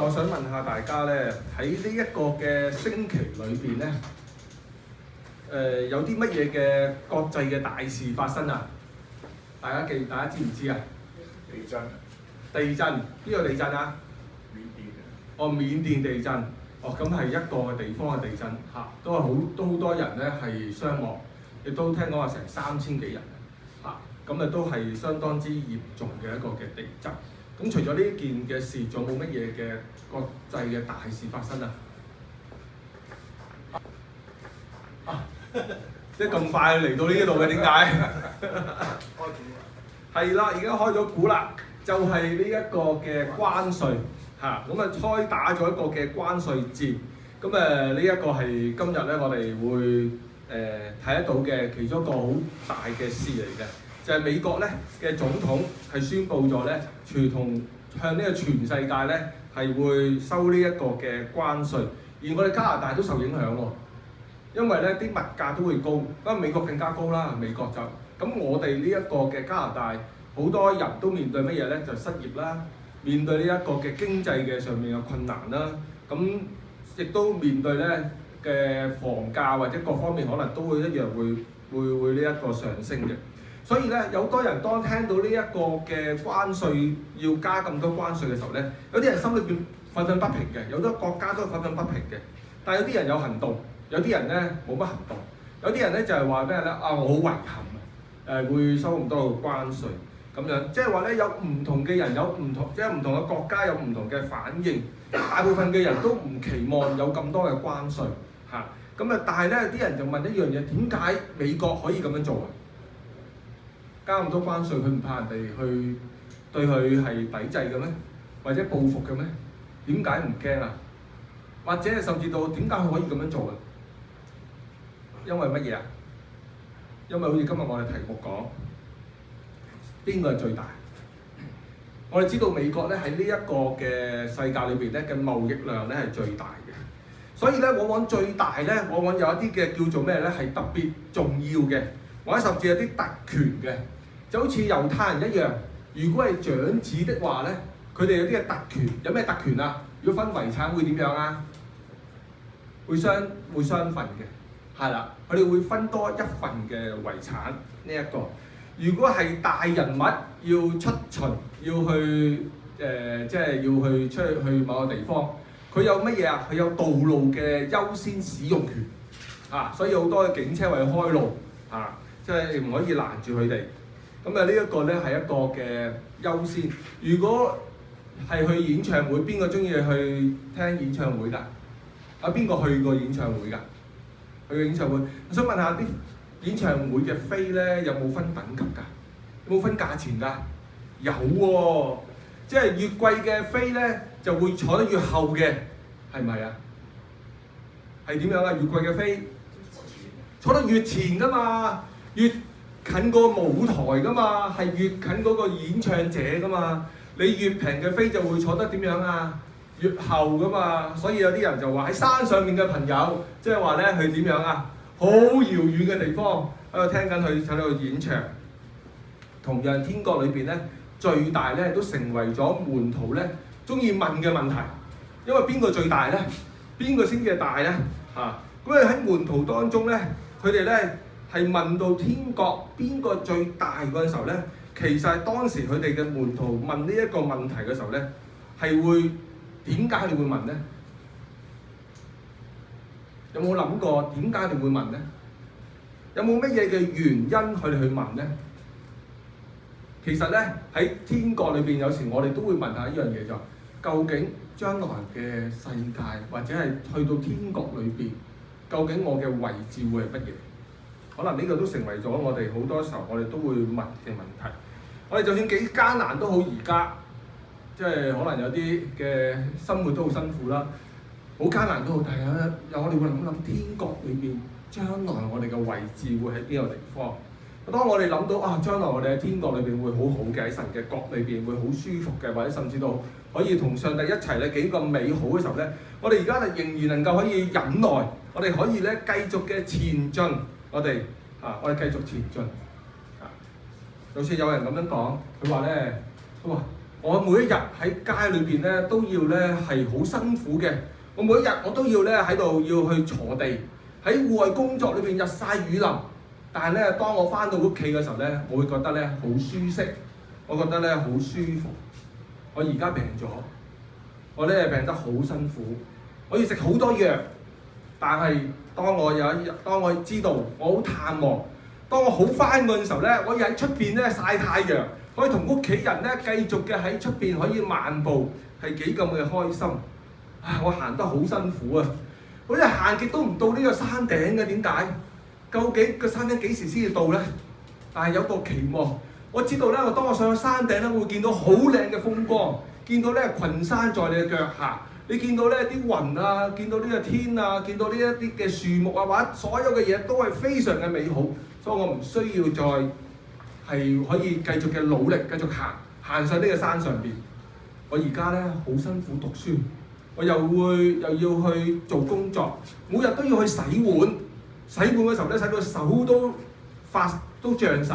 我想問下大家咧，喺呢一個嘅星期裏邊咧，有啲乜嘢嘅國際嘅大事發生啊？大家知唔知啊？地震，地震，邊個地震啊？緬甸啊，哦，緬甸地震，哦，咁係一個地方嘅地震嚇，都好多人咧係傷亡，亦都聽講話成3000幾人嚇，咁都係相當之嚴重嘅一個嘅地震。咁除咗呢件嘅事，仲有冇乜嘢嘅國際嘅大事發生啊？即係咁快嚟到呢一度嘅，點解？開估啦，係啦，而家開咗估啦，就係呢一個嘅關稅嚇，咁開打咗一個嘅關稅戰。咁呢一個係今日咧，我哋會睇得到嘅其中一個好大嘅事嚟嘅。就係美國咧嘅總統係宣布咗咧，向呢個全世界咧係會收呢一個嘅關稅，而我哋加拿大都受影響喎，因為咧啲物價都會高，不過美國更加高啦，美國就咁我哋呢一個嘅加拿大好多人都面對乜嘢咧？就失業啦，面對呢一個嘅經濟嘅上面嘅困難啦，咁亦都面對咧嘅房價或者各方面可能都會一樣會呢一個上升嘅。所以咧，有好多人當聽到呢一個嘅關稅要加咁多關稅嘅時候咧，有啲人心裏邊憤憤不平嘅，有好多國家都憤憤不平嘅。但係有啲人有行動，有啲人咧冇乜行動，有啲人咧就係話咩咧？啊，我好遺憾啊！會收咁多嘅關稅咁樣，即係話咧有唔同嘅人有唔同，即係唔同嘅國家有唔同嘅反應。大部分嘅人都唔期望有咁多嘅關稅嚇。咁但係咧啲人就問一樣嘢：點解美國可以咁樣做啊？加咁多關稅，佢唔怕人哋去對佢係抵制嘅咩？或者報復嘅咩？點解唔驚啊？或者甚至到點解佢可以咁樣做啊？因為乜嘢啊？因為好似今日我哋題目講，邊個係最大？我哋知道美國咧喺呢一個嘅世界裏邊咧嘅貿易量咧係最大嘅，所以咧往往最大咧，往往有一啲嘅叫做咩咧係特別重要嘅。或者甚至有啲特權嘅，就好似猶太人一樣。如果係長子的話咧，佢哋有啲嘅特權，有咩特權啊？如果分遺產會點樣啊？會雙份嘅，係啦，佢哋會分多一份嘅遺產呢一個。如果係大人物要出巡，要去即係要去出去某個地方，佢有乜嘢啊？佢有道路嘅優先使用權啊，所以好多嘅警車為佢開路啊。即係唔可以攔住佢哋，咁呢一個咧係一個嘅優先。如果係去演唱會，邊個中意去聽演唱會㗎？啊，邊個去過演唱會㗎？去過演唱會，我想問下啲演唱會嘅飛咧有冇分等級㗎？有冇分價錢㗎？有喎，即係越貴嘅飛咧就會坐得越後嘅，係咪啊？係點樣啊？越貴嘅飛坐得越前㗎嘛。越近個舞台㗎嘛，係越近嗰個演唱者㗎嘛。你越平嘅飛就會坐得點樣啊？越後㗎嘛。所以有啲人就話喺山上面嘅朋友，即係話咧佢點樣啊？好遙遠嘅地方喺度聽緊佢喺度演唱。同樣天國裏邊咧，最大咧都成為咗門徒咧中意問嘅問題。因為邊個最大咧？邊個先至大咧？咁喺門徒當中咧，佢哋咧。係問到天國邊個最大嗰陣時候咧，其實係當時佢哋嘅門徒問呢一個問題嘅時候咧，係會點解你會問咧？有冇諗過點解你會問咧？有冇乜嘢嘅原因佢哋去問咧？其實咧喺天國裏邊，有時我哋都會問下一樣嘢就：究竟將來嘅世界或者係去到天國裏邊，究竟我嘅位置會係乜嘢？可能呢個都成為咗我哋好多時候我哋都會問嘅問題。我哋就算幾艱難都好，而家即係可能有啲嘅生活都好辛苦啦，好艱難都好。但係有我哋會諗天國裏邊將來我哋嘅位置會喺邊個地方？當我哋諗到啊，將來我哋喺天國裏邊會好好嘅，喺神嘅國裏邊會好舒服嘅，或者甚至到可以同上帝一齊咧幾咁美好嘅時候咧，我哋而家仍然能夠可以忍耐，我哋可以咧繼續嘅前進。我哋繼續前進。就算有人咁樣講，佢話咧，佢話我每一日喺街裏邊咧都要咧係好辛苦嘅。我每一日我都要咧喺度要去鋤地，喺戶外工作裏邊日曬雨淋。但係咧，當我翻到屋企嘅時候咧，我會覺得咧好舒適，我覺得咧好舒服。我而家病咗，我咧病得好辛苦，我要食好多藥。但係當我有一日，當我知道我好盼望，當我好翻嗰陣時候咧，我要喺出邊咧曬太陽，可以同屋企人咧繼續嘅喺出邊可以漫步，係幾咁嘅開心。唉，我行得好辛苦啊！我一行極都唔到呢個山頂嘅，點解？究竟個山頂幾時先至到咧？但係有個期望，我知道咧，當我上咗山頂咧，會見到好靚嘅風光，見到咧群山在你嘅腳下，你見到咧啲雲啊，見到呢個天啊，見到呢一啲嘅樹木啊，或者所有嘅嘢都係非常嘅美好，所以我唔需要再係可以繼續嘅努力，繼續行上呢個山上邊。我而家咧好辛苦讀書，我又要去做工作，每日都要去洗碗。洗碗嘅時候咧，洗到手都脹晒，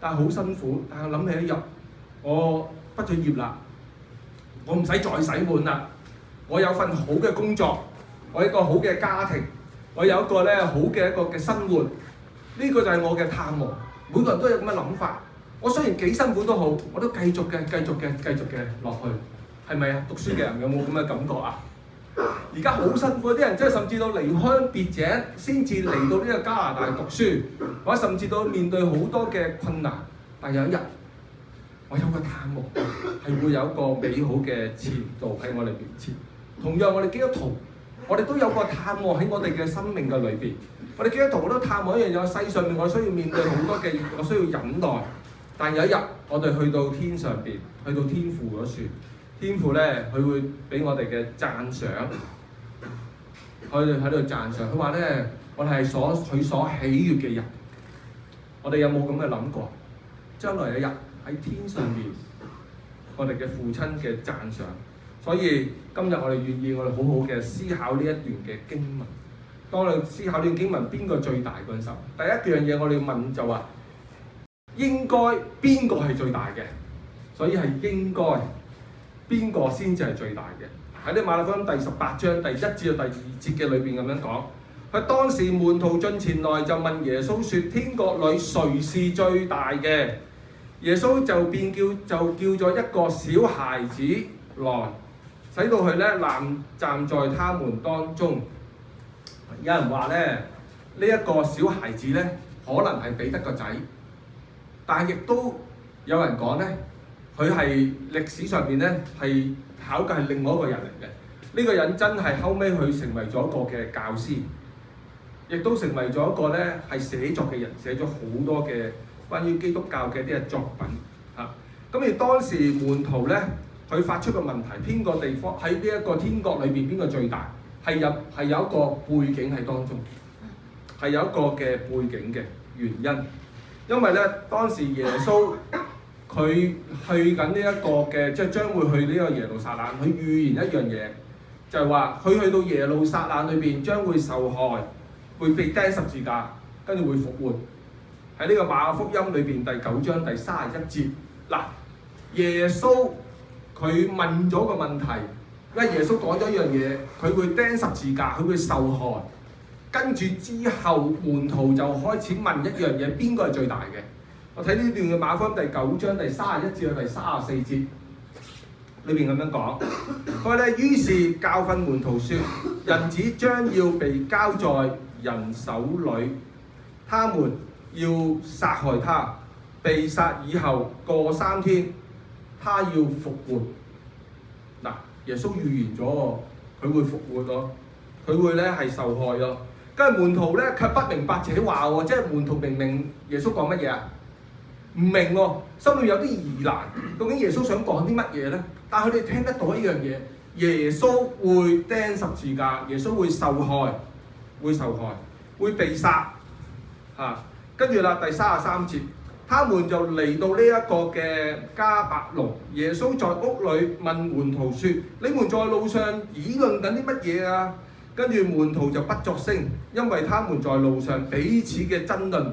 但係好辛苦。但係我諗起一日，我畢咗業啦，我唔使再洗碗啦。我有份好嘅工作，我有一個好嘅家庭，我有一個咧好嘅一個嘅生活。呢個就係我嘅盼望。每個人都有咁嘅諗法。我雖然幾辛苦都好，我都繼續嘅落去。係咪啊？讀書嘅人有冇咁嘅感覺啊？而家好辛苦，啲人即係甚至到離鄉別井先至嚟到呢個加拿大讀書，或者甚至到面對好多嘅困難。但有一日，我有個盼望，係會有一個美好嘅前途喺我哋面前。同樣我哋基督徒，我哋都有個盼望喺我哋嘅生命嘅裏邊。我哋基督徒都盼望一樣嘢，世上面我需要面對好多嘅，我需要忍耐。但有一日，我哋去到天上邊，去到天父嗰處。天父咧，佢會俾我哋嘅讚賞，佢哋喺度讚賞。佢話咧，我哋係佢所喜悅嘅人。我哋有冇咁嘅諗過？將來有一日喺天上面，我哋嘅父親嘅讚賞。所以今日我哋願意，我哋好好嘅思考呢一段嘅經文。當我哋思考呢段經文邊個最大嗰陣時候，第一樣嘢我哋要問就話：應該邊個係最大嘅？所以係應該。邊個先至係最大嘅？喺啲馬太福音第18章第1至到第2節嘅裏邊咁樣講，佢當時門徒進前來就問耶穌說：天國裏誰是最大嘅？耶穌就叫咗一個小孩子來，使到佢咧站在他們當中。有人話咧，呢一個小孩子咧，可能係彼得個仔，但係亦都有人講咧。佢係歷史上邊咧係考究係另外一個人嚟嘅。呢個人真係後尾佢成為咗一個嘅教師，亦都成為咗一個咧係寫作嘅人，寫咗好多嘅關於基督教嘅一啲嘅作品嚇。咁而當時門徒咧，佢發出個問題：邊個地方喺呢一個天國裏邊邊個最大？係有一個背景喺當中，係有一個嘅背景嘅原因。因為咧當時耶穌。佢去緊呢一個嘅，即係將會去呢個耶路撒冷。佢預言一樣嘢，就係話佢去到耶路撒冷裏邊將會受害，會被釘十字架，跟住會復活。喺呢個馬可福音裏邊第9章第31節，嗱，耶穌佢問咗個問題，因為耶穌講咗一樣嘢，佢會釘十字架，佢會受害。跟住之後，門徒就開始問一樣嘢：邊個係最大嘅？我睇呢段嘅馬可福音第9章第31至到第34節裏邊咁樣講，佢話咧，於是教訓門徒說：人子將要被交在人手裏，他們要殺害他，被殺以後過3天，他要復活。嗱，耶穌預言咗喎，佢會復活咯，佢會咧係受害咯。跟住門徒咧卻不明白自己話喎，即係門徒明明耶穌講乜嘢啊？唔明喎，心裏有啲疑難，究竟耶穌想講啲乜嘢咧？但係佢哋聽得到一樣嘢，耶穌會釘十字架，耶穌會受害，會被殺嚇。跟住啦，第33節，他們就嚟到呢一個嘅迦百農，耶穌在屋裏問門徒說：你們在路上議論緊啲乜嘢啊？跟住門徒就不作聲，因為他們在路上彼此嘅爭論，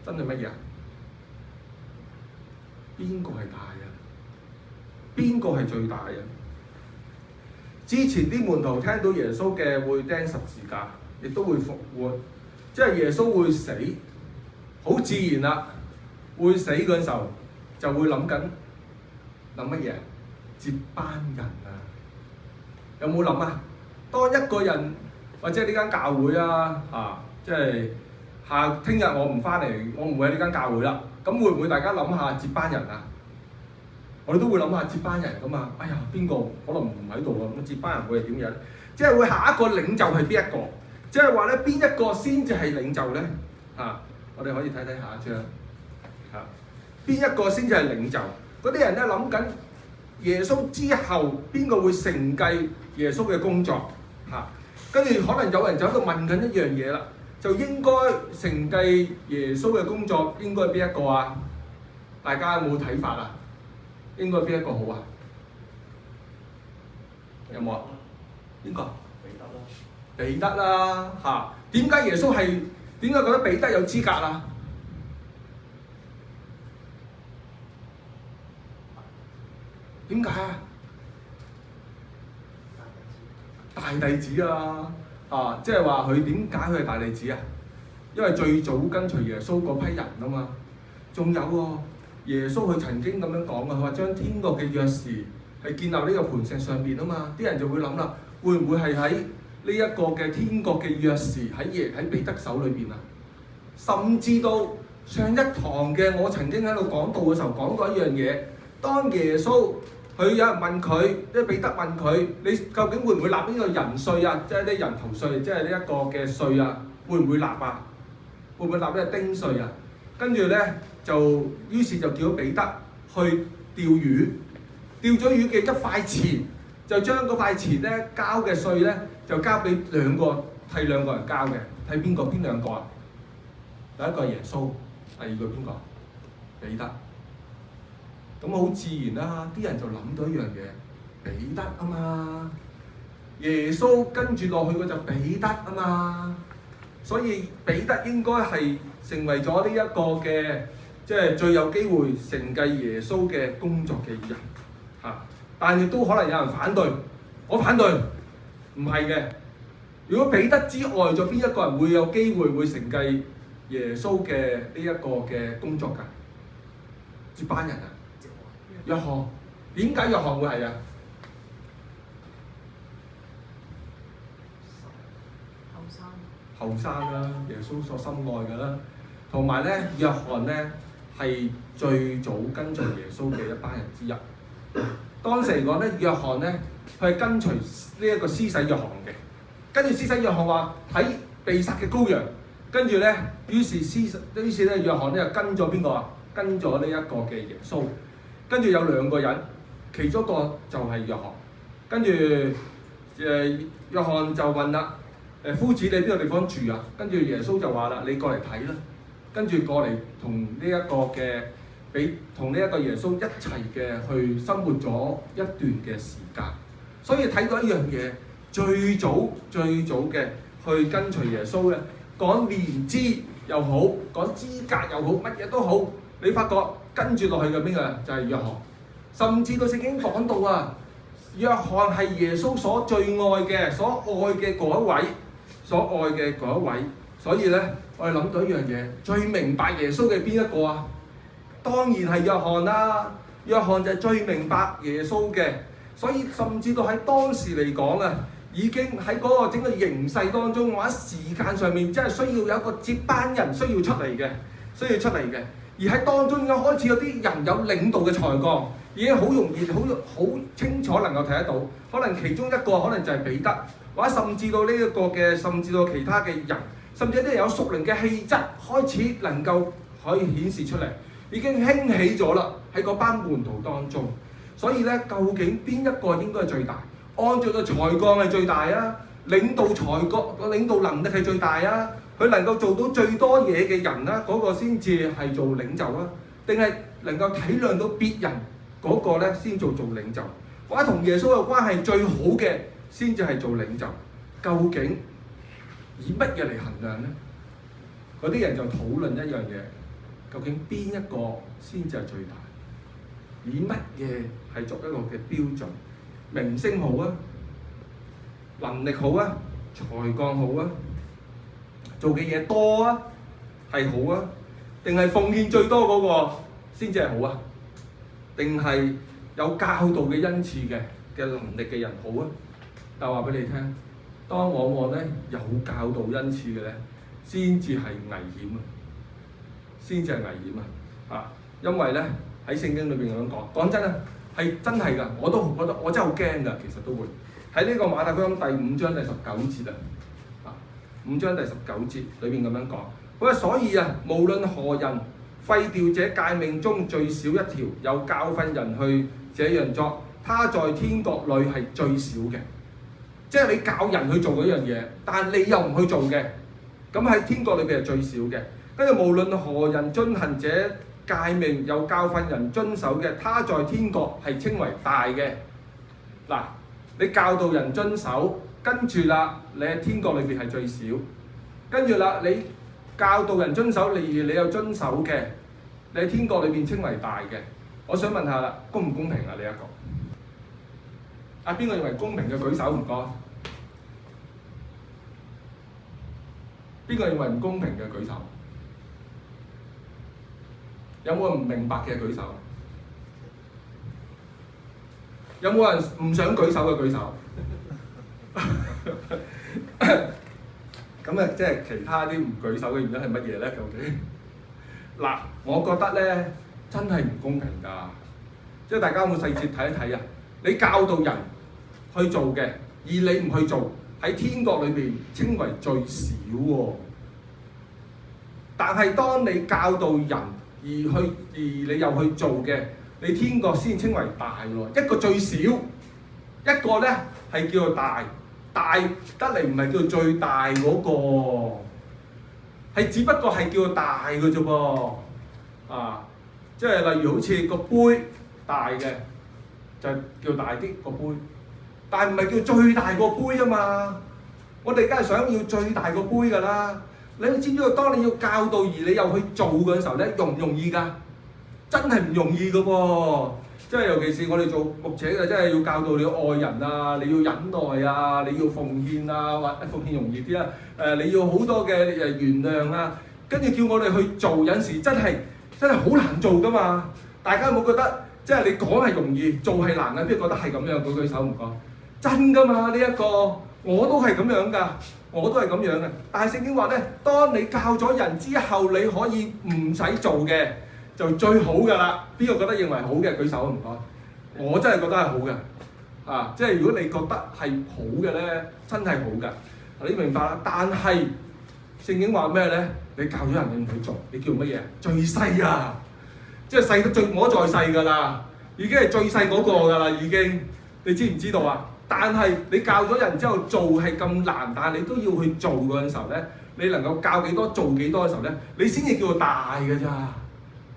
爭論乜嘢啊？邊個係大啊？邊個係最大嘅？之前啲門徒聽到耶穌嘅會釘十字架，亦都會復活，即係耶穌會死，好自然啦。會死嗰陣時候就會諗乜嘢？接班人啊！有冇諗啊？當一個人或者呢間教會即係聽日我唔翻嚟，我唔會喺呢間教會啦。咁會唔會大家諗下接班人啊？我哋都會諗下接班人噶嘛。哎呀，邊個可能唔喺度啊？咁接班人會係點樣？即係會下一個領袖係邊一個？即係話咧，邊一個先至係領袖咧？我哋可以睇睇下一張。邊一個先至係領袖？嗰啲人咧諗緊耶穌之後邊個會承繼耶穌嘅工作？跟住可能有人就喺度問緊一樣嘢啦，就應該承繼耶穌嘅工作應該係邊一個啊？大家有冇睇法啊？應該邊一個好啊？有冇啊？邊個？彼得啦，點解耶穌點解覺得彼得有資格啊？點解啊？大弟子啊！即係話佢點解佢係大弟子啊？因為最早跟隨耶穌嗰批人啊嘛。仲有喎，耶穌佢曾經咁樣講啊，佢話將天國嘅鑰匙係建立呢個磐石上邊啊嘛。啲人就會諗啦，會唔會係喺呢一個嘅天國嘅鑰匙喺彼得手裏邊啊？甚至到上一堂嘅我曾經喺度講道嘅時候講過一樣嘢，當耶穌佢有人問佢，即係彼得問佢：你究竟會唔會納呢個人稅啊？即係啲人頭稅，即係呢一個嘅稅啊？會唔會納啊？會唔會納呢個丁稅啊？跟住咧於是就叫彼得去釣魚，釣咗魚嘅一塊錢，就將嗰塊錢咧交嘅稅咧就交俾替兩個人交嘅，睇邊兩個啊？第一個係耶穌，第二個邊個？彼得。咁好自然啦，啲人就諗到一樣嘢，彼得啊嘛，耶穌跟住落去嘅就彼得啊嘛，所以彼得應該係成為咗呢一個嘅，即係最有機會承繼耶穌嘅工作嘅人但係都可能有人反對，我反對，唔係嘅。如果彼得之外，仲邊一個人會有機會會承繼耶穌嘅呢一個嘅工作㗎？接班人啊！約翰，點解約翰會係啊？後生啦，耶穌所心愛嘅啦，同埋咧，約翰咧係最早跟隨耶穌嘅一班人之一。當時嚟講咧，約翰咧佢係跟隨呢一個施洗約翰嘅，跟住施洗約翰話睇被殺嘅羔羊，跟住咧，於是咧約翰咧就跟咗邊個啊？跟咗呢一個嘅耶穌。跟住有兩個人，其中一個就係約翰。跟住約翰就問啦：夫子，你邊個地方住啊？跟住耶穌就話啦：你過嚟睇啦。跟住過嚟同呢一個耶穌一齊嘅去生活咗一段嘅時間。所以睇到一樣嘢，最早嘅去跟隨耶穌嘅，講年資又好，講資格又好，乜嘢都好，你發覺跟住落去嘅邊個就係約翰，甚至到聖經講到啊，約翰係耶穌所最愛嘅、所愛嘅嗰一位，所以咧我哋諗到一樣嘢，最明白耶穌嘅邊一個啊？當然係約翰啦，約翰就係最明白耶穌嘅，所以甚至到喺當時嚟講啊，已經喺嗰個整個形勢當中或者時間上面，真係需要有一個接班人需要出嚟嘅，而喺當中已經開始有啲人有領導嘅才幹，已經好容易好清楚能夠睇得到。可能其中一個可能就係彼得，或者甚至到呢一個嘅，甚至到其他嘅人，甚至啲人有屬靈嘅氣質開始能夠可以顯示出嚟，已經興起咗啦喺嗰班門徒當中。所以咧，究竟邊一個應該係最大？按照個才幹係最大啊，領導能力係最大啊？佢能夠做到最多嘢嘅人啦，嗰個先至係做領袖啊？定係能夠體諒到別人嗰個咧先做領袖？或者同耶穌嘅關係最好嘅先至係做領袖？究竟以乜嘢嚟衡量咧？嗰啲人就討論一樣嘢，究竟邊一個先至係最大？以乜嘢係作一個嘅標準？名聲好啊，能力好啊，才幹好啊，做嘅嘢多啊，係好啊，定係奉獻最多嗰個先至係好啊？定係有教導嘅恩賜嘅能力嘅人好啊？但係話俾你聽，當往往咧有教導恩賜嘅咧，先至係危險啊！先至係危險啊！因為咧喺聖經裏邊咁樣講真啊，係真係㗎，我都覺得我真係好驚㗎，其實都會喺呢個馬太福音第5章第19節啊，5章第19節裏邊咁樣講，佢話所以啊，無論何人廢掉這誡命中最小一條，又教訓人去這樣作，他在天國裏係最小嘅。即係你教人去做嗰樣嘢，但係你又唔去做嘅，咁喺天國裏邊係最少嘅。跟住無論何人遵行這誡命，又教訓人遵守嘅，他在天國係稱為大嘅。嗱，你教導人遵守，跟住啦，你喺天國裏邊係最少。跟住啦，你教導人遵守，你有遵守嘅，你喺天國裏邊稱為大嘅。我想問下啦，公唔公平啊？呢一個？邊個認為公平嘅舉手唔該？邊個認為唔公平嘅舉手？有冇人唔明白嘅舉手？有冇人唔想舉手嘅舉手？咁啊，即係其他啲唔舉手嘅原因係乜嘢咧？究竟？嗱，我覺得咧真係唔公平㗎。即係大家有冇細節睇一睇啊？你教導人去做嘅，而你唔去做，喺天國裏邊稱為最少喎。但係當你教導人而你又去做嘅，你天國先稱為大喎。一個最少，一個咧係叫做大，大得嚟唔係叫做最大嗰個，係只不過係叫做大嘅啫噃。即係例如好似個杯大嘅，就叫大啲個杯。但係唔係叫最大個杯啊嘛？我哋梗係想要最大個杯㗎啦。你知唔知道？當你要教導而你又去做嘅時候咧，容唔容易㗎？真係唔容易㗎喎！即係尤其是我哋做牧者嘅，真係要教導你要愛人啊，你要忍耐啊，你要奉獻啊，或奉獻容易啲啦。你要好多嘅原諒啊，跟住叫我哋去做，有陣時真係好難做㗎嘛！大家有冇覺得？即係你講係容易，做係難嘅？邊個覺得係咁樣？舉手唔該。真㗎嘛？呢一個我都係咁樣㗎，我都係咁樣嘅。但係聖經話咧，當你教咗人之後，你可以唔使做嘅，就最好㗎啦。邊個覺得認為好嘅舉手唔該。我真係覺得係好嘅，即係如果你覺得係好嘅咧，真係好㗎。你明白啦？但係聖經話咩咧？你教咗人你唔去做，你叫乜嘢？最細啊！即係細得最冇得再細㗎啦，已經係最細嗰個㗎啦，已經。你知唔知道啊？但係你教咗人之後做係咁難，但係你都要去做嗰陣時候咧，你能夠教幾多做幾多嘅時候咧，你先至叫做大㗎咋，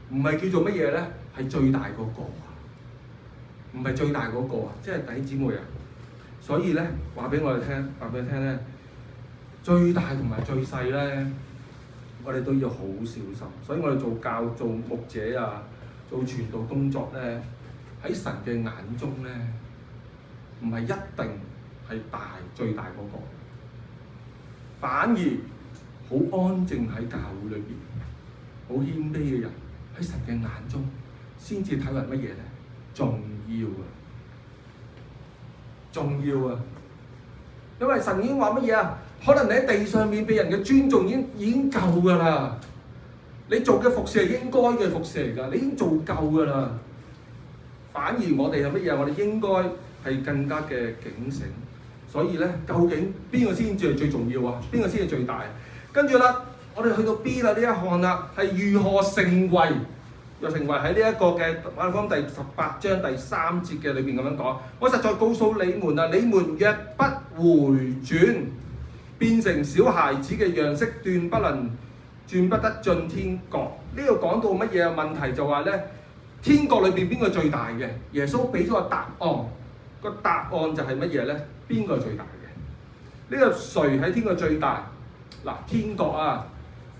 唔係叫做乜嘢咧？係最大嗰個啊，唔係最大嗰個啊，即係弟兄姊妹啊。所以咧，話俾我哋聽，話俾你聽咧，最大同埋最細咧，我哋都要好小心。所以我哋做牧者啊，做傳道工作咧，喺神嘅眼中咧，唔係一定係最大嗰個，反而好安靜喺教會裏邊，好謙卑嘅人喺神嘅眼中，先至睇為乜嘢咧？重要啊！重要啊！因為神已經話乜嘢啊？可能你喺地上面俾人嘅尊重已經夠㗎啦，你做嘅服事係應該嘅服事嚟㗎，你已經做夠㗎啦。反而我哋係乜嘢？我哋應該係更加嘅警醒，所以咧，究竟邊個先至係最重要啊？邊個先係最大？跟住啦，我哋去到 B 啦呢一項啦，係如何成為？又成為喺呢一個嘅馬太福音第18章第3節嘅裏邊咁樣講。我實在告訴你們啊，你們若不回轉，變成小孩子嘅樣式，斷不得進天國。呢度講到乜嘢問題？就話咧，天國裏邊邊個最大嘅？耶穌俾咗個答案。個答案就係乜嘢咧？邊個最大嘅？呢個誰喺天國最大？嗱，天國啊，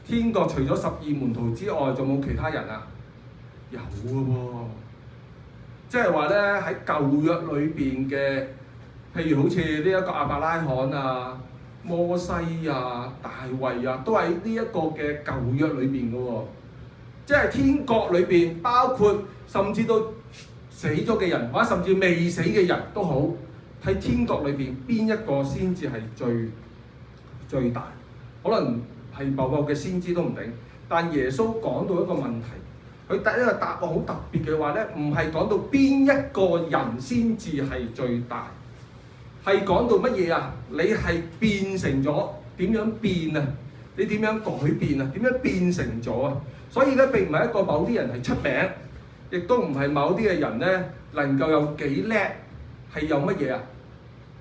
天國除咗12門徒之外，仲冇其他人啊？有嘅喎，即係話咧喺舊約裏邊嘅，譬如好似呢一個亞伯拉罕啊、摩西啊、大衛啊，都喺呢一個嘅舊約裏邊嘅喎。即係天國裏邊，包括甚至到死咗嘅人，或者甚至未死嘅人都好，喺天國裏邊邊一個先至係最大？可能係某個嘅先知都唔定。但耶穌講到一個問題，佢第一個答案好特別嘅話咧，唔係講到邊一個人先至係最大，係講到乜嘢啊？你係變成咗點樣變啊？你點樣改變啊？點樣變成咗啊？所以咧並唔係一個某啲人係出名，亦都唔係某啲嘅人咧能夠有幾叻，係有乜嘢啊？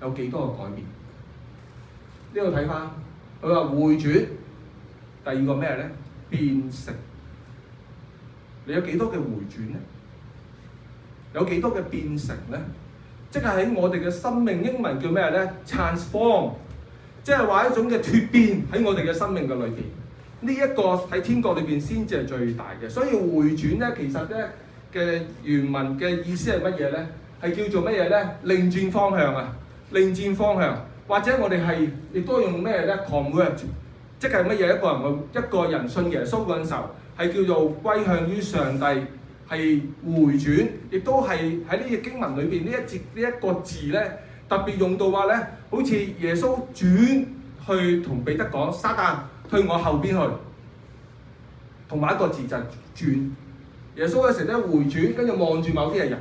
有幾多個改變？呢度睇翻，佢話回轉，第二個咩咧？變成。你有幾多嘅回轉咧？有幾多嘅變成咧？即係喺我哋嘅生命，英文叫咩咧 ？transform， 即係話一種嘅蛻變喺我哋嘅生命嘅裏邊。呢一個喺天國裏邊先至係最大嘅。所以回轉咧，其實咧嘅原文嘅意思係乜嘢咧？係叫做乜嘢咧？擰轉方向啊！擰轉方向，或者我哋係亦都用咩咧 ？convert， 即係乜嘢？一個人信耶穌嗰陣時候，係叫做歸向於上帝，係回轉，亦都係喺呢個經文裏邊呢一個字咧，特別用到話咧，好似耶穌轉去同彼得講：撒旦退我後邊去，同埋一個字就係轉。耶穌有時咧回轉，跟住望住某啲嘅人，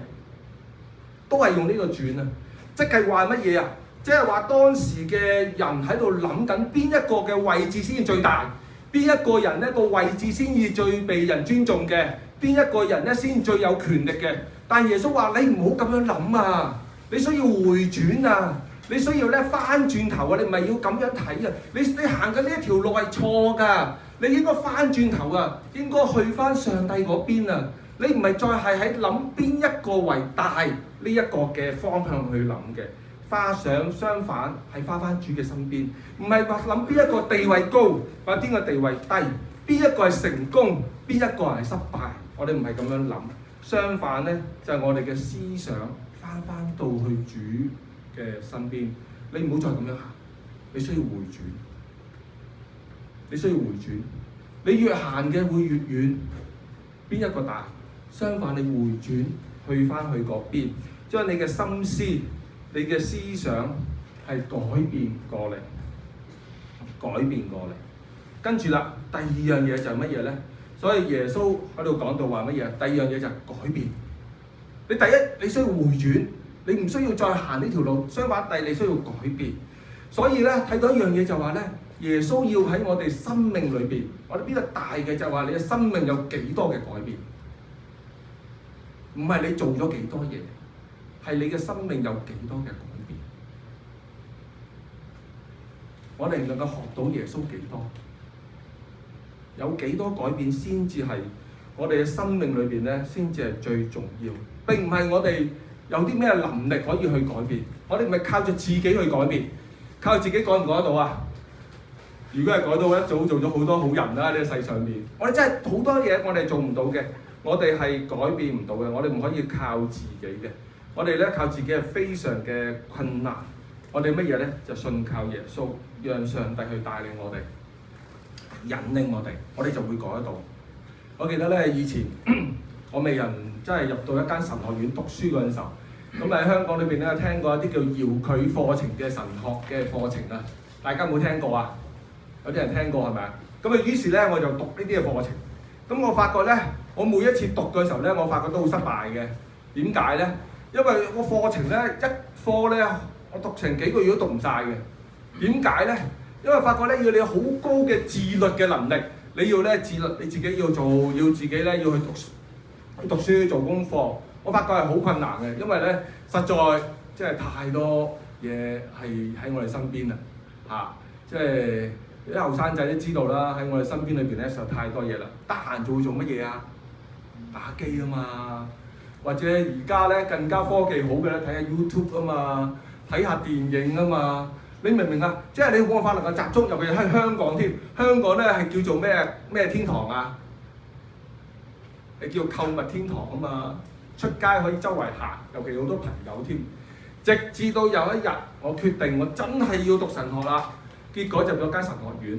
都係用呢個轉啊！即係話乜嘢啊？即係話當時嘅人喺度諗緊邊一個嘅位置先至最大，邊一個人咧個位置先至最被人尊重嘅，邊一個人咧先最有權力嘅。但耶穌話：你唔好咁樣諗啊！你需要回轉啊！你需要咧翻轉頭啊！你唔係要咁樣睇啊！你行緊呢一條路係錯㗎，你應該翻轉頭啊！應該去翻上帝嗰邊啊！你唔係再係喺諗邊一個為大呢一個嘅方向去諗嘅。相反係花翻主嘅身邊，唔係話諗邊一個地位高，或者邊個地位低，邊一個係成功，邊一個係失敗，我哋唔係咁樣諗。相反咧，就係我哋嘅思想翻到去主嘅身邊。你唔好再咁樣行，你需要回轉，你需要回轉。你越行嘅會越遠，邊一個大？相反，你回轉去翻去嗰邊，將你嘅心思、你嘅思想係改變過嚟，跟住啦，第二樣嘢就係乜嘢咧？所以耶穌喺度講到話乜嘢？第二樣嘢就係改變。你第一，你需要回轉，你唔需要再行呢條路。相反，第二你需要改變。所以咧，睇到一樣嘢就話咧，耶穌要喺我哋生命裏邊，我哋邊個大嘅就係話你嘅生命有幾多嘅改變，唔係你做咗幾多嘢。係你嘅生命有幾多嘅改變？我哋能夠學到耶穌幾多？有幾多改變先至係我哋嘅生命裏邊咧，先至係最重要。並唔係我哋有啲咩能力可以去改變，我哋唔係靠住自己去改變，靠自己改唔改得到啊？如果係改到，一早做咗好多好人啦！呢個世上面，我哋真係好多嘢我哋做唔到嘅，我哋係改變唔到嘅，我哋唔可以靠自己嘅。我哋咧靠自己係非常嘅困難，我哋乜嘢咧？就信靠耶穌，讓上帝去帶領我哋，引領我哋就會改得到。我記得咧以前我未人真係入到一間神學院讀書嗰陣時候，咁喺香港裏邊咧聽過一啲叫遙距課程嘅神學嘅課程啊，大家有冇聽過啊？有啲人聽過係咪啊？咁啊於是咧我就讀呢啲嘅課程，咁我發覺咧，我每一次讀嘅時候咧，我發覺都好失敗嘅。點解咧？因為個課程咧一科咧，我讀成幾個月都讀唔晒嘅。點解咧？因為發覺咧要你好高嘅自律嘅能力，你要咧自律，你自己要做，要自己咧要去讀書做功課。我發覺係好困難嘅，因為咧實在即係太多嘢係喺我哋身邊啦，即係啲後生仔都知道啦，喺我哋身邊裏邊咧實在太多嘢啦。得閒就會做乜嘢啊？打機啊嘛。或者而家咧更加科技好嘅咧，睇下 YouTube 啊嘛，睇下電影啊嘛，你明唔明啊？即係你冇辦法能夠集中，尤其喺香港添。香港咧係叫做咩天堂啊？係叫購物天堂啊嘛，出街可以周圍行，尤其好多朋友添。直至到有一日，我決定我真係要讀神學啦，結果就入咗間神學院。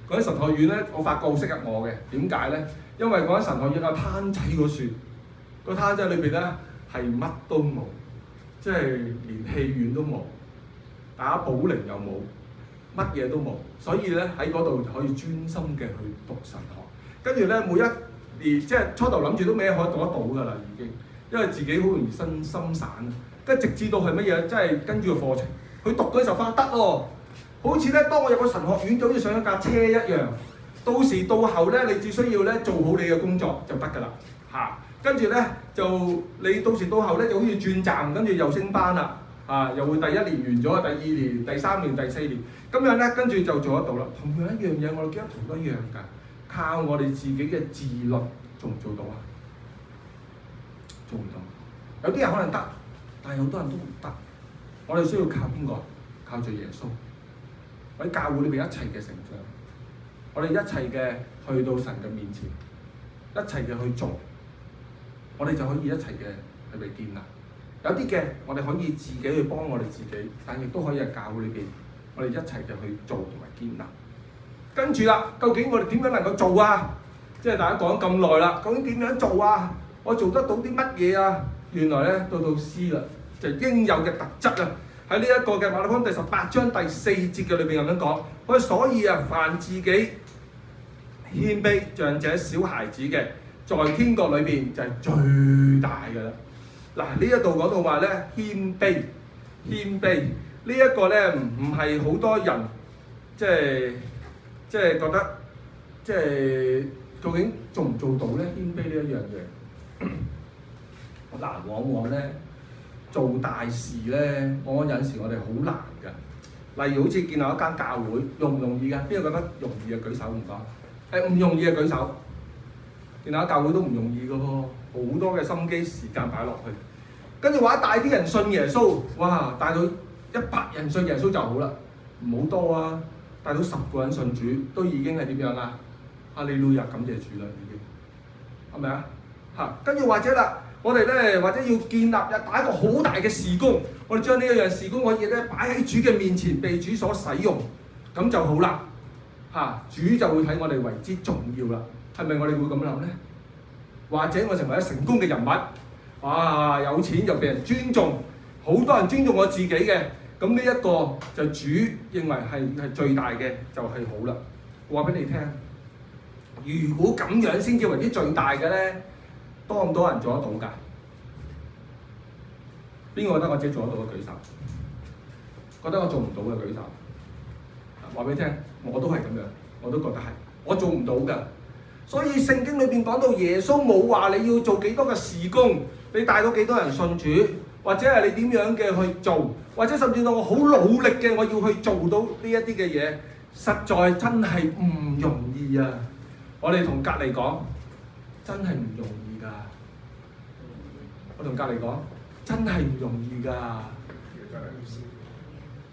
嗰間神學院咧，我發覺好適合我嘅。點解咧？因為嗰間神學院有攤仔個樹，個攤仔裏邊咧係乜都冇，即係連戲院都冇，打保齡又冇，乜嘢都冇。所以咧喺嗰度就可以專心嘅去讀神學。跟住咧每一年即係初頭諗住都未可以讀得到㗎啦，已經，因為自己好容易心散。跟住直至到係乜嘢？即係跟住個課程，去讀嗰陣時候發覺得喎。好似咧，當我入個神學院就好似上一架車一樣。到時到後咧，你只需要咧做好你嘅工作就得㗎啦，嚇。跟住咧就你到時到後咧就好似轉站，跟住又升班啦，又會第一年完咗，第二年、第三年、第四年，咁樣咧跟住就做得到啦。同樣一樣嘢，我哋基督徒都一樣㗎，靠我哋自己嘅自律做唔做到啊？做唔到。有啲人可能得。但係好多人都唔得，我哋需要靠邊個？靠住耶穌。喺教會裏邊一齊嘅成長，我哋一齊嘅去到神嘅面前，一齊嘅去做，我哋就可以一齊嘅去被建立。有啲嘅我哋可以自己去幫我哋自己，但亦都可以喺教會裏邊，我哋一齊嘅去做同埋建立。跟住啦，究竟我哋點樣能夠做啊？即係大家講咁耐啦，究竟點樣做啊？我做得到啲乜嘢啊？原來咧到詩啦。就應有嘅特質啊！喺呢一個嘅馬太福音第18章第4節嘅裏邊咁樣講，佢所以啊，凡自己謙卑像這小孩子嘅，在天國裏邊就係最大嘅啦。嗱，呢一度講到話咧謙卑呢一個咧唔係好多人即係覺得即係究竟做唔做到咧謙卑呢一樣嘢？嗱，往往咧。做大事咧，我有陣時我哋好難㗎。例如好似建立一間教會，容唔容易㗎？邊個覺得容易嘅舉手唔該？唔容易嘅舉手。建立一間教會都唔容易㗎喎，好多嘅心機時間擺落去。跟住話帶啲人信耶穌，哇！帶到100人信耶穌就好啦，唔好多啊。帶到10個人信主，都已經係點樣啦？哈利路亞，感謝主啦，已經係咪啊？嚇，跟住或者啦。我哋咧或者要建立打一個好大嘅事工，我哋將呢一樣事工可以咧擺喺主嘅面前，被主所使用，咁就好啦。主就會睇我哋為之重要啦。係咪我哋會咁諗咧？或者我成為咗成功嘅人物，哇！有錢就被人尊重，好多人尊重我自己嘅，咁呢一個就主認為係最大嘅，就係好啦。我話俾你聽，如果咁樣先至為之最大嘅咧？多唔多人做得到㗎？邊個覺得我自己做得到嘅舉手？覺得我做唔到嘅舉手。話俾你聽，我都係咁樣，我都覺得係，我做唔到㗎。所以聖經裏邊講到耶穌冇話你要做幾多嘅事工，你帶到幾多人信主，或者係你點樣嘅去做，或者甚至到我好努力嘅我要去做到呢一啲嘅嘢，實在真係唔容易啊！我哋同隔離講，真係唔容易。我同隔離講，真係唔容易㗎，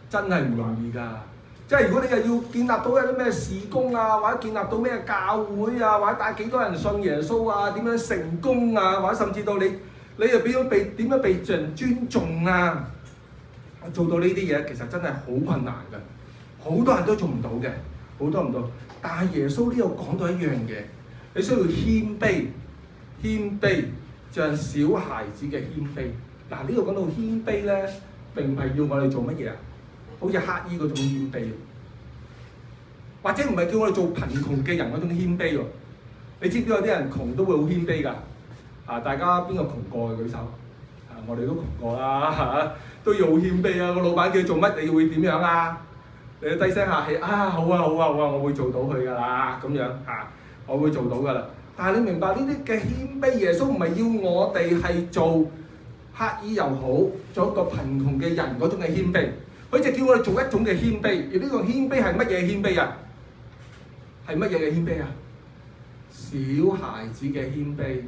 真係唔容易㗎。即係如果你又要建立到一啲咩事工啊，或者建立到咩教會啊，或者帶幾多人信耶穌啊，點樣成功啊，或者甚至到你又點樣被人尊重啊，做到呢啲嘢其實真係好困難㗎，好多人都做唔到嘅，好多唔到。但係耶穌呢度講到一樣嘢，你需要謙卑。像小孩子嘅謙卑，嗱呢度講到謙卑咧，並唔係要我哋做乜嘢啊？好似乞兒嗰種謙卑，或者唔係叫我哋做貧窮嘅人嗰種謙卑喎。你知唔知有啲人窮都會好謙卑㗎？大家邊個窮過嘅舉手？我哋都窮過啦，都要好謙卑啊！個老闆叫你做乜，你會點樣啊？你要低聲下氣啊！好啊，我會做到佢㗎啦，咁樣我會做到㗎啦。但係你明白呢啲嘅謙卑，耶穌唔係要我哋係做乞兒又好，做一個貧窮嘅人嗰種嘅謙卑，佢就叫我哋做一種嘅謙卑。而呢個謙卑係乜嘢謙卑啊？係乜嘢嘅謙卑啊？小孩子嘅謙卑。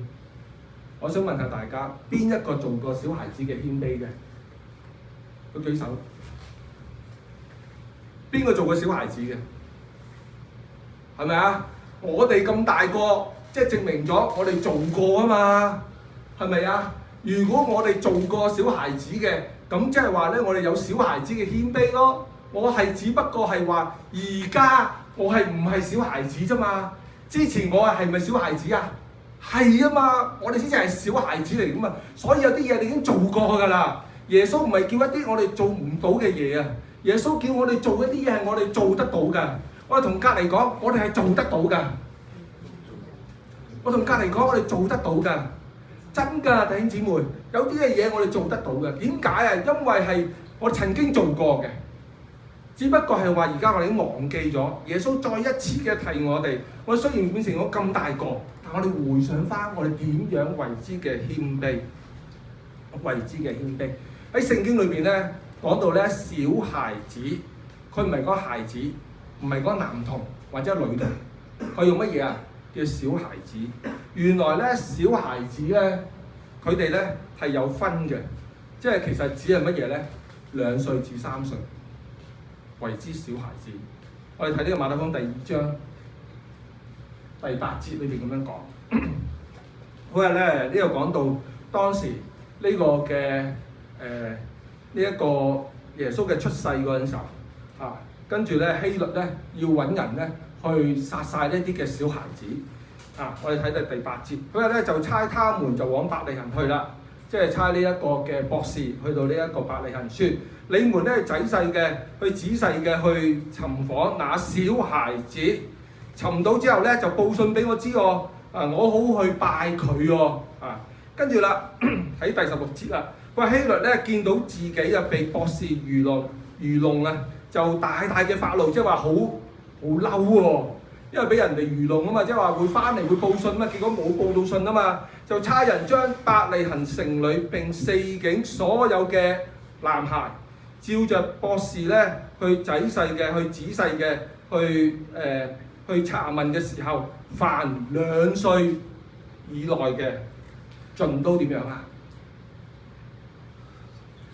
我想問下大家，邊一個做過小孩子嘅謙卑嘅？佢舉手。邊個做過小孩子嘅？係咪啊？我哋咁大個。即係證明咗我哋做過啊嘛，係咪啊？如果我哋做過小孩子嘅，咁即係話咧，我哋有小孩子嘅謙卑咯。我係只不過係話，而家我係唔係小孩子啫嘛？之前我係咪小孩子啊？係啊嘛，我哋之前係小孩子嚟噶嘛，所以有啲嘢你已經做過㗎啦。耶穌唔係叫一啲我哋做唔到嘅嘢啊，耶穌叫我哋做一啲嘢係我哋做得到㗎。我哋同隔離講，我哋係做得到㗎。我同隔離講，我哋做得到㗎。真㗎，弟兄姊妹，有啲嘅嘢我哋做得到嘅。點解啊？因為係我曾經做過嘅，只不過係話而家我哋已經忘記咗。耶穌再一次嘅提我哋，我哋雖然變成咗咁大個，但我哋回想翻我哋點樣為之嘅謙卑，為之嘅謙卑。喺聖經裏邊咧講到咧，小孩子，佢唔係講孩子，唔係講男童或者女童，佢用乜嘢啊？叫小孩子。原來咧小孩子咧，佢哋咧係有分嘅，即係其實只係乜嘢咧？2歲至3歲為之小孩子。我哋睇呢個馬太福音第2章第8節裏邊咁樣講。嗰日咧呢度講到當時呢個嘅呢一個耶穌嘅出世嗰陣時候啊，跟住咧希律咧要揾人咧去殺晒呢啲嘅小孩子。啊！我哋睇到第8節，嗰日咧就差他們就往伯利恆去啦，即係差呢一個嘅博士去到呢一個伯利恆，説：你們咧仔細嘅去仔細嘅去尋訪那小孩子，尋到之後咧就報信俾我知喎，我好去拜佢喎，跟住啦喺第16節啦，佢話希律咧見到自己啊被博士愚弄啊，就大大嘅發怒，即係話好嬲喎。因為俾人哋愚弄啊嘛，即係話會翻嚟會報信啊嘛，結果冇報到信啊嘛，就差人將伯利恆城裏並四境所有嘅男孩，照着博士咧去仔細嘅去查問嘅時候，凡2歲以內嘅，盡都點樣啊？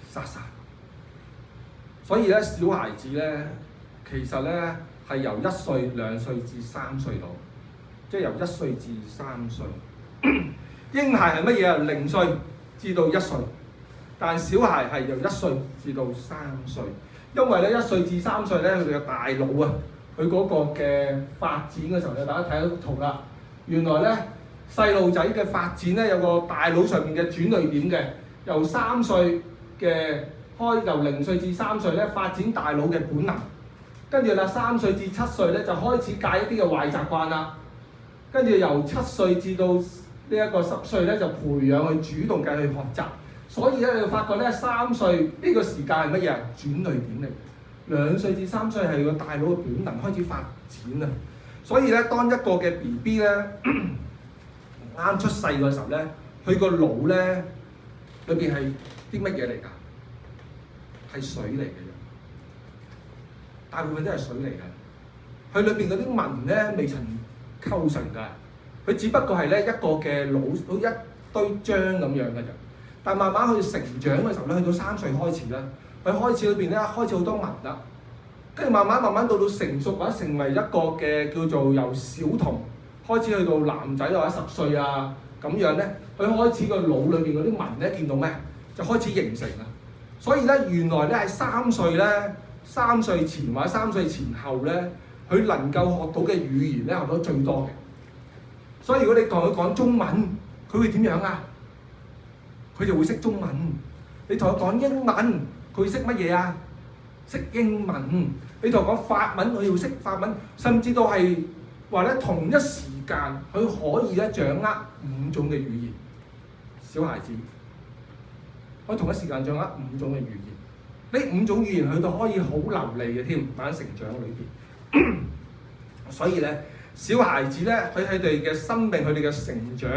殺晒。所以咧，小孩子咧，其實咧。係由1歲、2歲至3歲到，即係由1歲至3歲。嬰孩係乜嘢啊？0歲至到1歲，但小孩係由1歲至到3歲。因為咧1歲至3歲咧，佢哋嘅大腦啊，佢嗰個嘅發展嘅時候咧，大家睇到圖啦。原來咧細路仔嘅發展咧有個大腦上面嘅轉捩點嘅，由3歲嘅由0歲至3歲咧發展大腦嘅本能。跟住啦，3歲至7歲咧就開始戒一啲嘅壞習慣啦。跟住由7歲至到呢一個10歲咧就培養去主動嘅去學習。所以咧你就發覺咧3歲呢個時間係乜嘢啊？轉捩點嚟。2歲至3歲係個大腦嘅本能開始發展啊。所以咧當一個嘅 BB 咧啱出世嘅時候咧，佢個腦咧裏邊係啲乜嘢嚟㗎？係水嚟嘅。大部分都係水嚟嘅，佢裏邊嗰啲紋咧未曾構成㗎，佢只不過係咧一個嘅腦，好一堆漿咁樣嘅啫。但慢慢去成長嘅時候咧，去到3歲開始啦，佢開始裏邊咧開始好多紋啦，跟住慢慢到成熟或者成為一個嘅叫做由小童開始去到男仔或者10歲啊咁樣咧，佢開始個腦裏邊嗰啲紋咧見到咩？就開始形成啦。所以咧原來咧係3歲咧。3歲前或者3歲前後咧，佢能夠學到嘅語言咧學到最多嘅。所以如果你同佢講中文，佢會點樣啊？佢就會識中文。你同佢講英文，佢會識乜嘢啊？識英文。你同佢講法文，佢要識法文。甚至到係話咧同一時間，佢可以咧掌握5種嘅語言。小孩子可以同一時間掌握5種嘅語言。呢5種語言佢都可以好流利嘅添，喺成長裏邊。所以咧，小孩子咧喺佢哋嘅生命、佢哋嘅成長、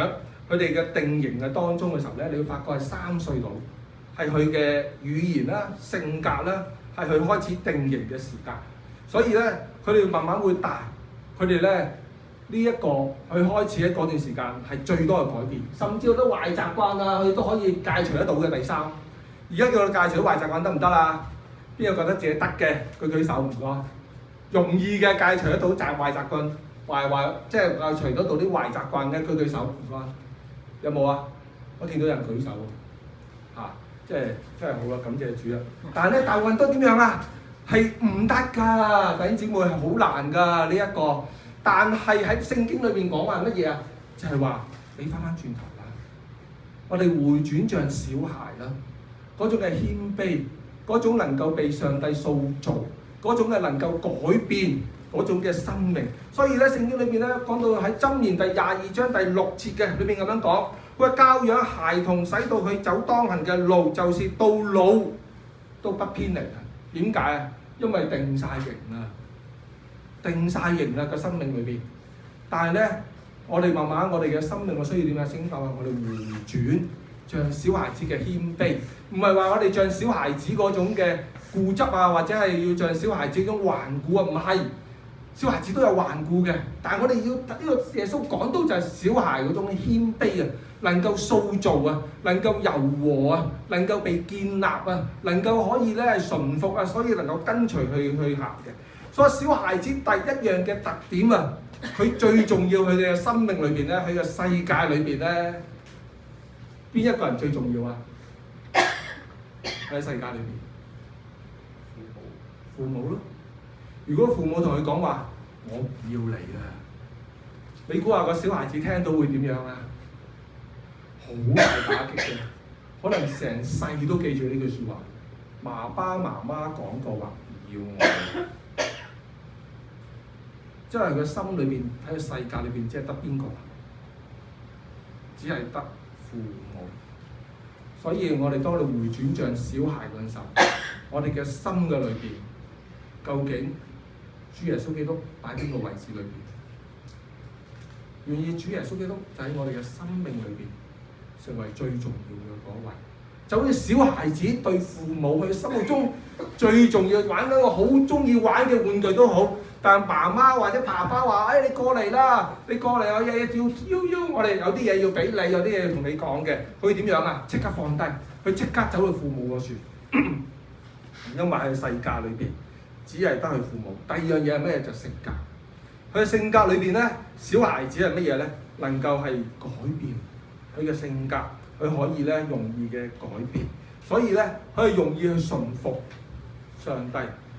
佢哋嘅定型嘅當中嘅時候咧，你會發覺係3歲到，係佢嘅語言啦、性格啦，係佢開始定型嘅時間。所以咧，佢哋慢慢會大，佢哋咧呢一個佢開始喺嗰段時間係最多嘅改變，甚至好多壞習慣啊，佢都可以戒除得到嘅。第3。而家叫佢戒除壞習慣得唔得啊？邊個覺得自己得嘅？佢舉手唔該。容易嘅戒除得到壞習慣，即係戒除得到啲壞習慣嘅，佢舉手唔該。有冇啊？我見到有人舉手喎。即係真係好啦，感謝主啊！但係咧，大部分都點樣啊？係唔得㗎，弟兄姊妹係好難㗎呢一個。但係喺聖經裏邊講話乜嘢啊？就係話你翻轉頭啦，我哋回轉像小孩啦，嗰種嘅謙卑，嗰種能夠被上帝塑造，嗰種嘅能夠改變嗰種嘅生命。所以咧，聖經裏邊咧講到喺箴言第22章第6節嘅裏邊咁樣講，佢話教養孩童，使到佢走當行嘅路，就是到老都不偏離啊。點解啊？因為定晒型啦，定晒型啦個生命裏邊。但係咧，我哋慢慢我哋嘅生命，我需要點啊？聖經話我哋回轉，像小孩子嘅謙卑，唔係話我哋像小孩子嗰種嘅固執啊，或者係要像小孩子嗰種頑固啊，唔係。小孩子都有頑固嘅，但係我哋要呢個耶穌講到就係小孩嗰種謙卑啊，能夠塑造啊，能夠柔和啊，能夠被建立啊，能夠可以咧係順服啊，所以能夠跟隨去行嘅。所以小孩子第一樣嘅特點啊，佢最重要佢哋嘅生命裏邊咧，佢嘅世界裏邊咧，邊一個人最重要啊？喺世界裏邊，父母咯。如果父母同佢講話，我唔要你啊，你估下個小孩子聽到會點樣啊？好大打擊嘅，可能成世都記住呢句説話。爸爸媽媽講過話唔要我，即係佢心裏邊喺個世界裏邊，只係得邊個？只係得父母。所以我哋當你回轉像小孩嗰陣時候，我哋嘅心嘅裏邊，究竟主耶穌基督擺邊個位置裏邊？願意主耶穌基督就喺我哋嘅生命裏邊成為最重要嘅嗰位。就好似小孩子對父母，佢心目中最重要玩緊個好中意玩嘅玩具都好，但媽媽或者爸爸話：你過嚟啦，你過嚟，我有嘢要，我哋有啲嘢要俾你，有啲嘢要同你講嘅。佢點樣啊？即刻放低，佢即刻走去父母嗰處，因為喺世界裏邊。只係得佢父母。第二樣嘢係咩？就性格。佢嘅性格裏邊咧，小孩子係乜嘢咧？能夠係改變佢嘅性格，佢可以咧容易嘅改變。所以咧，佢係容易去順服上帝。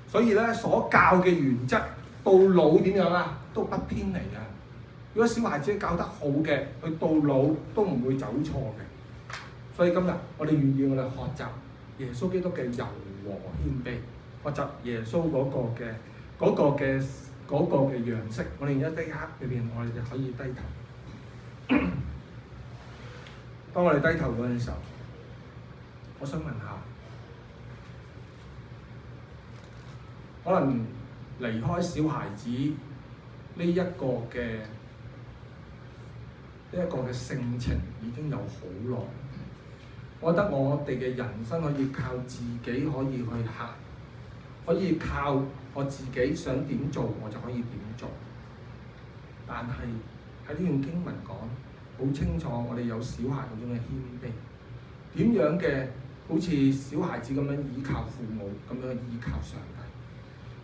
所以咧，所教嘅原則到老點樣啊？都不偏離啊！如果小孩子教得好嘅，佢到老都唔會走錯嘅。所以今日我哋願意我哋學習耶穌基督嘅柔和謙卑。學習耶穌嗰個嘅樣式，我哋一刻裏邊，我哋就可以低頭。當我哋低頭嗰陣時候，我想問下，可能離開小孩子呢一個嘅性情已經有好耐，我覺得我哋嘅人生可以靠自己可以去行。可以靠我自己想點做，我就可以點做。但係喺呢段經文講好清楚，我哋有小孩嗰種嘅謙卑，點樣嘅好似小孩子咁樣依靠父母，咁樣依靠上帝。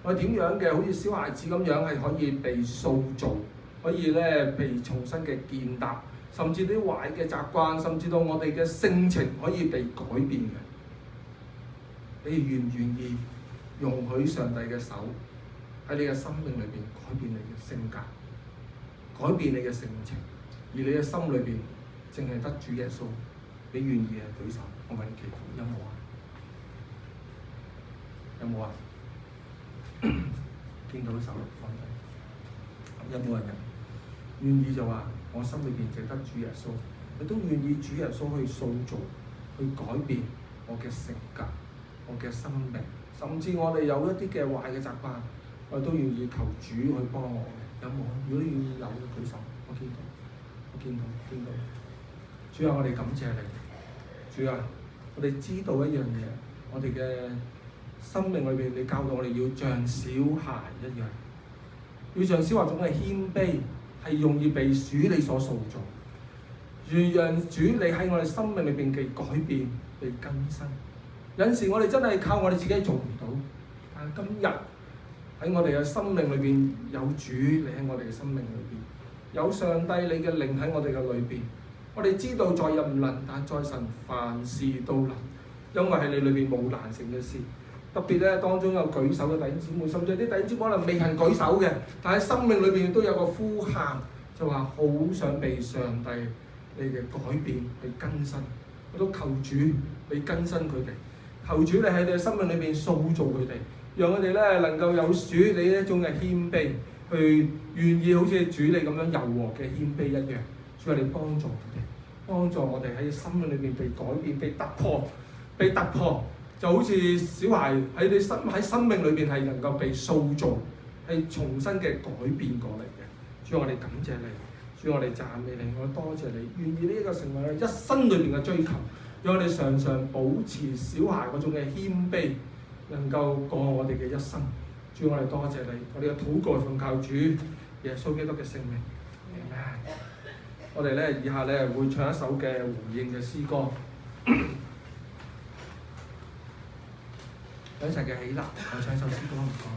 我點樣嘅好似小孩子咁樣係可以被塑造，可以咧被重新嘅建立，甚至啲壞嘅習慣，甚至到我哋嘅性情可以被改變嘅。你願唔願意容許上帝嘅手喺你嘅生命裏邊改變你嘅性格，改變你嘅性情，而你嘅心裏邊淨係得主耶穌？你願意啊？舉手，我問你祈禱，有冇啊？有冇啊？見到手放低，有冇人願意就話我心裏邊淨得主耶穌？你都願意主耶穌去塑造、去改變我嘅性格、我嘅生命？甚至我哋有一啲嘅壞嘅習慣，我哋都願意求主去幫我嘅，有冇？如果你有嘅舉手，我見到。主啊，我哋感謝你。主啊，我哋知道一樣嘢，我哋嘅生命裏邊，你教導我哋要像小孩一樣，要像小孩種嘅謙卑，係容易被主你所塑造。願讓主你喺我哋生命裏邊嘅改變、被更新。有陣時我哋真係靠我哋自己做唔到，但係今日喺我哋嘅生命裏邊有主，你喺我哋嘅生命裏邊有上帝，你嘅靈喺我哋嘅裏邊，我哋知道在人唔能，但在神凡事都能，因為喺你裏邊冇難成嘅事。特別咧，當中有舉手嘅弟兄姊妹，甚至有啲弟兄姊妹可能未人舉手嘅，但喺生命裏邊都有個呼喊，就話好想被上帝你嘅改變去更新。我都求主你更新佢哋，求主你喺你嘅生命裏邊塑造佢哋，讓佢哋咧能夠有主你一種嘅謙卑，去願意好似主你咁樣柔和嘅謙卑一樣。主啊，你幫助佢哋，幫助我哋喺生命裏邊被改變、被突破、被突破。就好似小孩喺生命裏邊係能夠被塑造，係重新嘅改變過嚟嘅。主，我哋感謝你，主，我哋讚美你，我多謝你，願意呢一個成為我一生裏邊嘅追求，讓我哋常常保持小孩嗰種嘅謙卑，能夠過我哋嘅一生。主，我哋多謝你，我哋嘅禱告奉靠主耶穌基督嘅聖名。Amen。我哋咧以下咧會唱一首嘅回應嘅詩歌。一齊嘅起立，我唱首詩歌唔該。